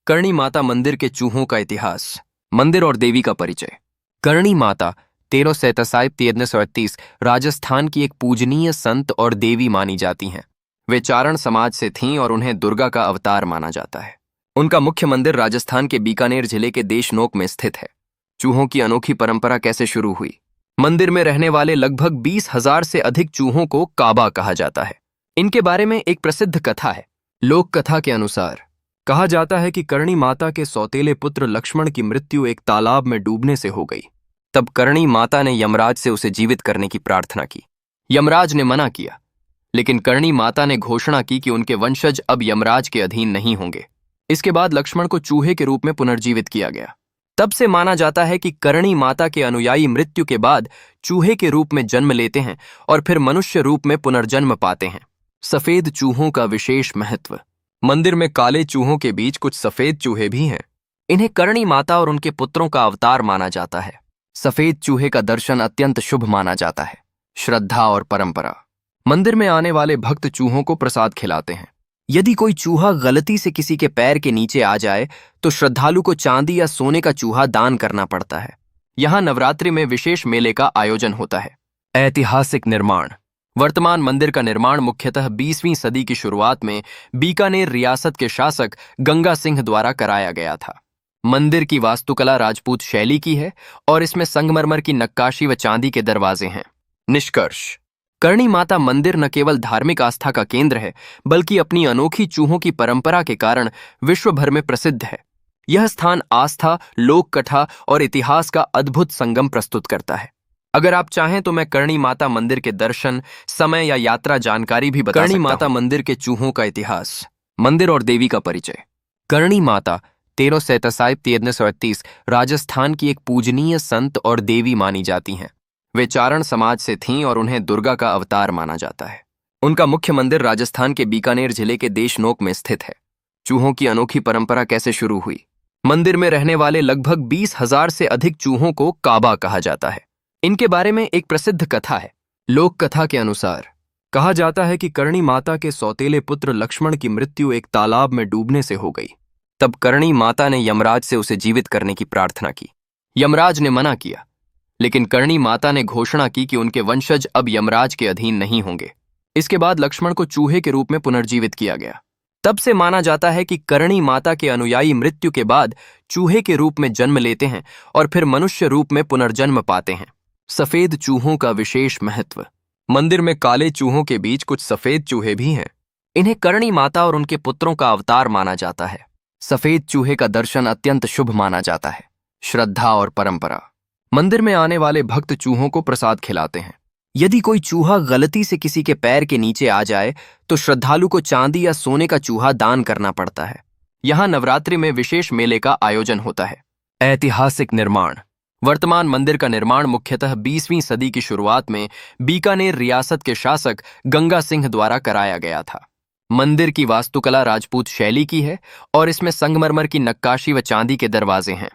करणी माता मंदिर के चूहों का इतिहास। मंदिर और देवी का परिचय। करणी माता 1337 राजस्थान की एक पूजनीय संत और देवी मानी जाती हैं। वे चारण समाज से थीं और उन्हें दुर्गा का अवतार माना जाता है। उनका मुख्य मंदिर राजस्थान के बीकानेर जिले के देशनोक में स्थित है। चूहों की अनोखी परंपरा कैसे शुरू हुई? मंदिर में रहने वाले लगभग 20,000 से अधिक चूहों को काबा कहा जाता है। इनके बारे में एक प्रसिद्ध कथा है। लोक कथा के अनुसार कहा जाता है कि करणी माता के सौतेले पुत्र लक्ष्मण की मृत्यु एक तालाब में डूबने से हो गई। तब करणी माता ने यमराज से उसे जीवित करने की प्रार्थना की। यमराज ने मना किया, लेकिन करणी माता ने घोषणा की कि उनके वंशज अब यमराज के अधीन नहीं होंगे। इसके बाद लक्ष्मण को चूहे के रूप में पुनर्जीवित किया गया। तब से माना जाता है कि करणी माता के अनुयायी मृत्यु के बाद चूहे के रूप में जन्म लेते हैं और फिर मनुष्य रूप में पुनर्जन्म पाते हैं। सफेद चूहों का विशेष महत्व। मंदिर में काले चूहों के बीच कुछ सफेद चूहे भी हैं। इन्हें करणी माता और उनके पुत्रों का अवतार माना जाता है। सफेद चूहे का दर्शन अत्यंत शुभ माना जाता है। श्रद्धा और परंपरा। मंदिर में आने वाले भक्त चूहों को प्रसाद खिलाते हैं। यदि कोई चूहा गलती से किसी के पैर के नीचे आ जाए तो श्रद्धालु को चांदी या सोने का चूहा दान करना पड़ता है। यहाँ नवरात्रि में विशेष मेले का आयोजन होता है। ऐतिहासिक निर्माण। वर्तमान मंदिर का निर्माण मुख्यतः 20वीं सदी की शुरुआत में बीकानेर रियासत के शासक गंगा सिंह द्वारा कराया गया था। मंदिर की वास्तुकला राजपूत शैली की है और इसमें संगमरमर की नक्काशी व चांदी के दरवाजे हैं। निष्कर्ष। करणी माता मंदिर न केवल धार्मिक आस्था का केंद्र है, बल्कि अपनी अनोखी चूहों की परंपरा के कारण विश्व भर में प्रसिद्ध है। यह स्थान आस्था, लोक कथा और इतिहास का अद्भुत संगम प्रस्तुत करता है। अगर आप चाहें तो मैं करणी माता मंदिर के दर्शन, समय या यात्रा जानकारी भी बता सकता हूं। करणी माता मंदिर के चूहों का इतिहास। मंदिर और देवी का परिचय। करणी माता 1337 राजस्थान की एक पूजनीय संत और देवी मानी जाती हैं। वे चारण समाज से थीं और उन्हें दुर्गा का अवतार माना जाता है। उनका मुख्य मंदिर राजस्थान के बीकानेर जिले के देशनोक में स्थित है। चूहों की अनोखी परंपरा कैसे शुरू हुई? मंदिर में रहने वाले लगभग 20,000 से अधिक चूहों को काबा कहा जाता है। इनके बारे में एक प्रसिद्ध कथा है। लोक कथा के अनुसार कहा जाता है कि करणी माता के सौतेले पुत्र लक्ष्मण की मृत्यु एक तालाब में डूबने से हो गई। तब करणी माता ने यमराज से उसे जीवित करने की प्रार्थना की। यमराज ने मना किया, लेकिन करणी माता ने घोषणा की कि उनके वंशज अब यमराज के अधीन नहीं होंगे। इसके बाद लक्ष्मण को चूहे के रूप में पुनर्जीवित किया गया। तब से माना जाता है कि करणी माता के अनुयायी मृत्यु के बाद चूहे के रूप में जन्म लेते हैं और फिर मनुष्य रूप में पुनर्जन्म पाते हैं। सफेद चूहों का विशेष महत्व। मंदिर में काले चूहों के बीच कुछ सफेद चूहे भी हैं। इन्हें करणी माता और उनके पुत्रों का अवतार माना जाता है। सफेद चूहे का दर्शन अत्यंत शुभ माना जाता है। श्रद्धा और परंपरा। मंदिर में आने वाले भक्त चूहों को प्रसाद खिलाते हैं। यदि कोई चूहा गलती से किसी के पैर के नीचे आ जाए तो श्रद्धालु को चांदी या सोने का चूहा दान करना पड़ता है। यहाँ नवरात्रि में विशेष मेले का आयोजन होता है। ऐतिहासिक निर्माण। वर्तमान मंदिर का निर्माण मुख्यतः 20वीं सदी की शुरुआत में बीकानेर रियासत के शासक गंगा सिंह द्वारा कराया गया था। मंदिर की वास्तुकला राजपूत शैली की है और इसमें संगमरमर की नक्काशी व चांदी के दरवाजे हैं।